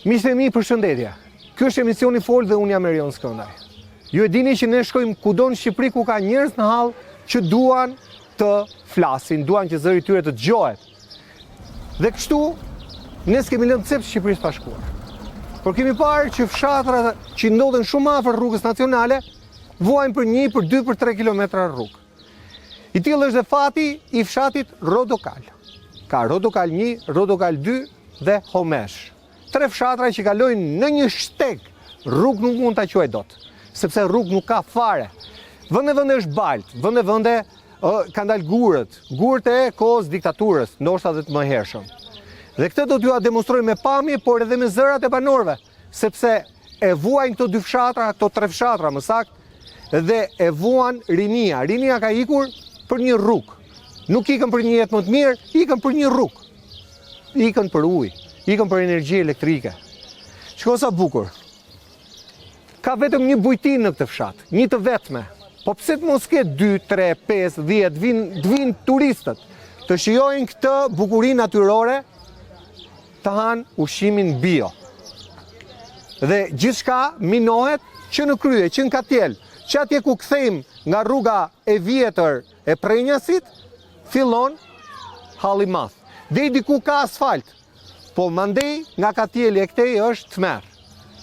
Miqtë e mi, përshëndetje. Ky është emisioni Fol dhe unë jam Erion Skëndaj. Ju e dini që ne shkojmë kudo në Shqipëri ku ka njerëz në hall që duan të flasin, duan që zëri i tyre të dëgjohet. Dhe kështu ne s'kemi lënë cep Shqipërisë pa shkuar. Por kemi parë që fshatrat që ndodhen shumë afër rrugës nacionale vuajnë për 1, për 2, për 3 kilometra rrugë. I tillë është dhe fati i fshatit Rodokal. Ka Rodokal 1, Rodokal 2 dhe Homesh. 3 fshatra që kalojnë në një shteg. Rrugë nuk mund ta quaj dot, sepse rrugë nuk ka fare. Vende është balt, vende ka dalë gurët e kohës diktaturës, ndoshta edhe të mëhershëm. Dhe këtë do t'ju demonstroj me pamje, por edhe me zërat e banorëve, sepse e vuajnë këto 2 fshatra, këto 3 fshatra më saktë, dhe e vuan rinia. Rinia ka ikur për një rrugë. Nuk ikën për një jetë më të mirë, ikën për një rrugë. Ikën për ujë, ikën për energji elektrike. Shiko sa bukur. Ka vetëm një bujtin në këtë fshat, një të vetme. Po pse të mos ketë 2, 3, 5, 10, vinë turistët të shijojnë këtë bukurinë natyrore, të hanë ushqimin bio. Dhe gjithçka minohet që në krye, që në Katjel, që atje ku kthejmë nga rruga e vjetër e Prenjasit, fillon halli madh. Deri diku ka asfalt, po mandej nga Katjeli e këtej është tmerr.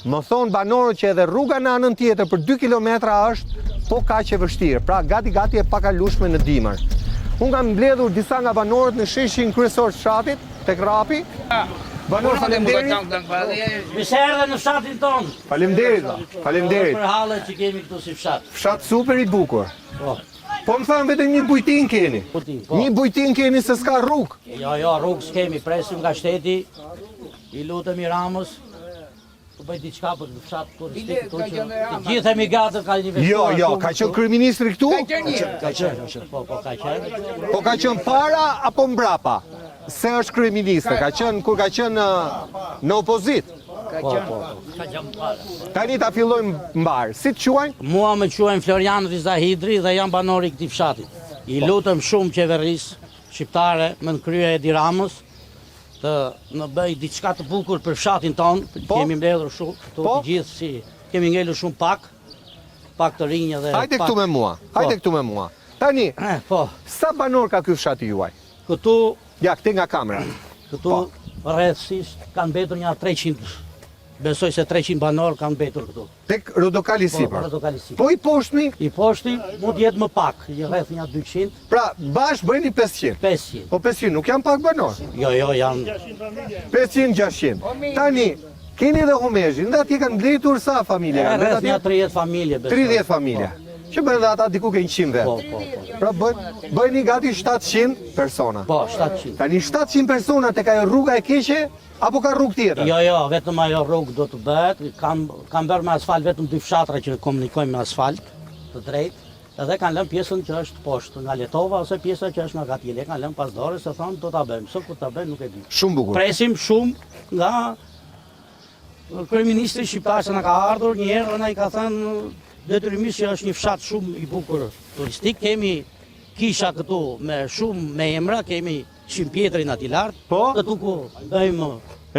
Më thonë banorët që edhe rruga në anën tjetër për 2 kilometra është po kaq e vështirë, pra gati e pakalueshme në dimër. Unë kam mbledhur disa nga banorët në sheshin kryesor të fshatit, tek Rapi. Banorë, faleminderit. Mirë erdhe në fshatin tonë. Faleminderit. Për hallet që kemi këtu si fshat. Fshat super i bukur. Po më thanë vetëm një bujtin keni. Një bujtin keni se s'ka rrugë. Jo, rrugë s'kemi, presim nga shteti. I lutemi Ramës. Të bëj diçka për fshat turistik këtu që të gjithë jemi gati ka investuar. Jo, ka qenë kryeministri këtu? Ka qenë. Po ka qenë. Po ka qenë para apo mbrapa? Se është kryeministër, kur ka qenë në opozit. Po. Ka qenë para. Tani ta fillojmë mbar. Si të quajnë? Mua më quajnë Florian Rizahidri dhe jam banor i këtij fshatit. I lutem shumë qeverisë shqiptare me në krye Edi Ramës të në bëj diçka të bukur për fshatin tonë, kemi mbledhur shumë, këtu të gjithë si kemi ngelur shumë pak të rinj dhe Hajde këtu me mua. Tani, sa banor ka ky fshati juaj? Këtu, ja, këtej nga kamera. Këtu rrethsisht kanë mbetur një 300. Besoj se 300 banor kanë mbetur këtu. Tek Rodokali sipër. Po i poshtmi? I poshti mund të jetë më pak, rreth një 200. Pra, bash bëni 500. 500. Po 500 nuk janë pak banor. Jo, janë 500, 600. Tani, keni edhe Homezhin, dhe atje kanë mbledhur sa familje? Rreth një 30 familje. 30 familje. Që bëjnë dhe ata diku ke 100 vetë. Po. Pra bëjnë gati 700 persona. Po, 700. Tani 700 persona tek ajo rruga e keqe, apo ka rrugë tjetër? Jo, vetëm ajo rrugë do të bëhet. Kam bërë me asfalt vetëm 2 fshatra që komunikojmë me asfalt të drejtë. Edhe kanë lënë pjesën që është poshtë nga Letova ose pjesa që është nga Katjeli. Kanë lënë pas dorës se thonë do ta bëjmë. Sot kur ta bëjmë nuk e di. Shumë bukur. Presim shumë nga kryeministri shqiptar që na ka ardhur një herë, na i ka thënë detyrimisht që është një fshat shumë i bukur turistik. Kemi kisha këtu me emra, kemi Shimpjetrin aty lart. Po. Këtu ku bëjmë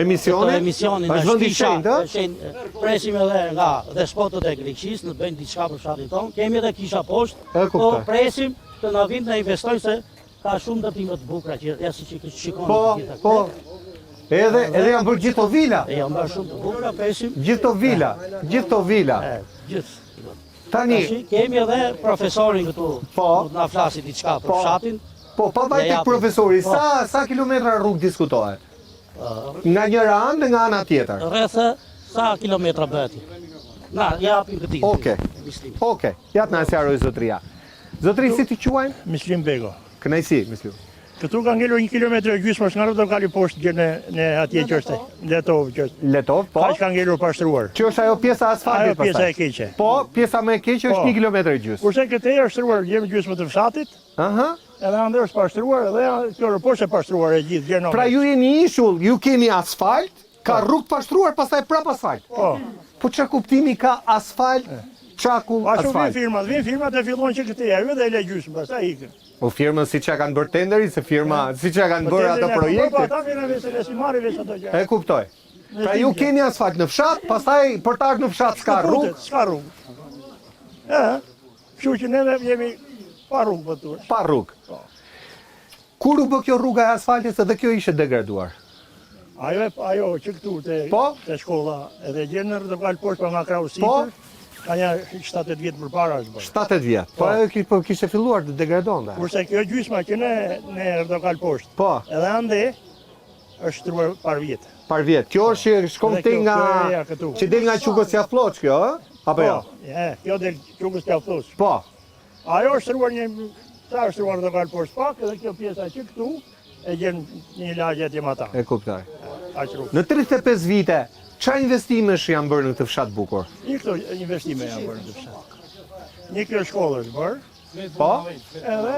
emisionin në kisha. Presim edhe nga despotët e Greqisë në të bëjnë diçka për fshatin tonë. Kemi edhe kisha poshtë. Po presim të na vinë të investojnë se ka shumë ndërtime të bukura që ja si shikoni gjithë. Po. Edhe janë bërë gjithë to vila. Janë bërë shumë të bukura, presim. Gjithë to vila. Gjithë. Tani kemi edhe profesorin këtu. Po. Na flasi diçka për fshatin. Po, pa vaj tek profesori, sa kilometra rrugë diskutohet? Nga njëra anë dhe nga ana tjetër? Rreth sa kilometra bëhet? Na, japim këtij. Okej. Ja të na sqaroj zotria. Zotri, si ti quajnë? Mislim Bego. Kënaqësi, Mislim. Këtu ka ngelur 1 kilometër e gjysmë nga Rodokali poshtë në atje që është Letov, po. Kaq ka ngelur pashtruar. Që është ajo pjesa e asfaltit pastaj. Ajo pjesa e keqe. Po, pjesa më e keqe është 1 kilometër e gjysmë. Kurse këtej është shtruar jemi gjysmë të fshatit. Edhe ande është pashtruar edhe kjo poshtë e pashtruar e gjithë gjëra. Pra ju jeni ishull, ju keni asfalt, ka rrugë pashtruar, pastaj prap asfalt. Po çfarë kuptimi ka asfalt? Çakull asfalt. Vin firmat e fillojnë që këtej ajo dhe e le gjysmë, pastaj ikën. Po firmën siç ja kanë bërë tenderi, se firma siç ja kanë bërë ato projekte. Po ata vinë vetë si marrin vetë ato gjë. E kuptoj. Pra ju keni asfalt në fshat, pastaj përtak në fshat s'ka rrugë. S'ka rrugë. Kështu që ne jemi pa rrugë për tuash. Pa rrugë. Kur u bë kjo rruga e asfaltit se dhe kjo ishte degraduar? Ajo që këtu te shkolla edhe gjenë në rrugë poshtë pa nga krau sipër. Ka një 70 vjet përpara është bërë. 70 vjet. Po ajo kishte filluar të degradonte. Kurse kjo gjysma që ne rrugë poshtë. Po. Edhe ande është shtruar par vjet. Par vjet. Kjo është që shkon te nga që del nga Qukosja Floç kjo, ë? Apo jo? Kjo del Qukosja Floç. Po. Ajo është shtruar sa është shtruar rrugë poshtë pak, edhe kjo pjesa që këtu e gjen një lagje atje më ata. E kuptoj. Në 35 vite, çfarë investimesh janë bërë në këtë fshat bukur? Një këto investime janë bërë në këtë fshat. Një kjo shkollë është bërë. Po? Edhe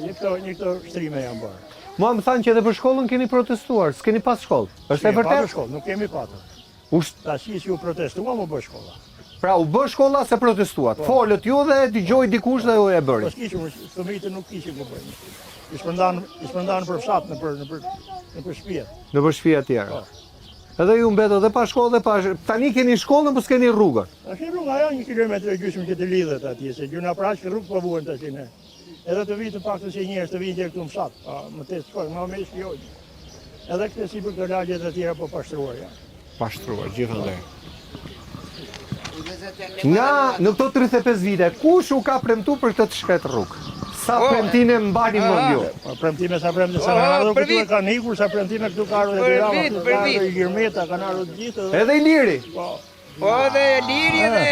një këto shtrime janë bërë. Mua më thanë që edhe për shkollën keni protestuar, s'keni pas shkollë. Është e vërtetë? Shkollë, nuk kemi patur. Tash që u protestuam u bë shkolla. Pra u bë shkolla se protestuat. Folët ju dhe dëgjoi dikush dhe ju e bëri. Po s'kishim, fëmijët nuk kishin ku bëjnë. I shpërndan për fshat në për shtëpi. Në për shtëpi të tjera. Edhe ju mbetët edhe pa shkollë dhe pa... Tani keni shkollën, po s'keni rrugën. Tash rruga ajo 1 kilometër e gjysmë që të lidhet atje, se gjuna praç rrugë po vuhen tash ne. Edhe të vitë paktën se njerëz të vinë këtu në fshat. Më të shkojnë, më me shkojnë. Edhe këtë sipër të lagjet e tjera po pashtruar ja. Pashtruar gjithandaj. Në këto 35 vite, kush u ka premtu për këtë të shkret rrugë? Sa premtime mbani mend ju? Premtime sa premtime sa kanë ardhur këtu kanë ikur, sa premtime këtu ka ardhur edhe Rama, ka ardhur Girmeta, kanë ardhur të gjithë. Edhe Iliri. Po dhe Iliri dhe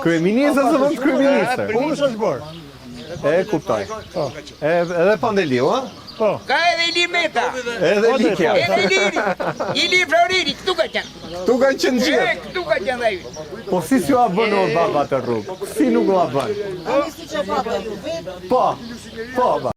kryeministri ose vend kryeministër. Kush është bërë? E kuptoj. Edhe Pandeliu, ë? Po. Ka edhe Ilimeta. Edhe Likja. Edhe Iliri. Ili Floridi, këtu ka qenë. Tu kanë qenë gjithë. Këtu ka qenë dhe ju. Po si s'ju a bën o baba të rrugë? Si nuk u a bën? Po, po, ba.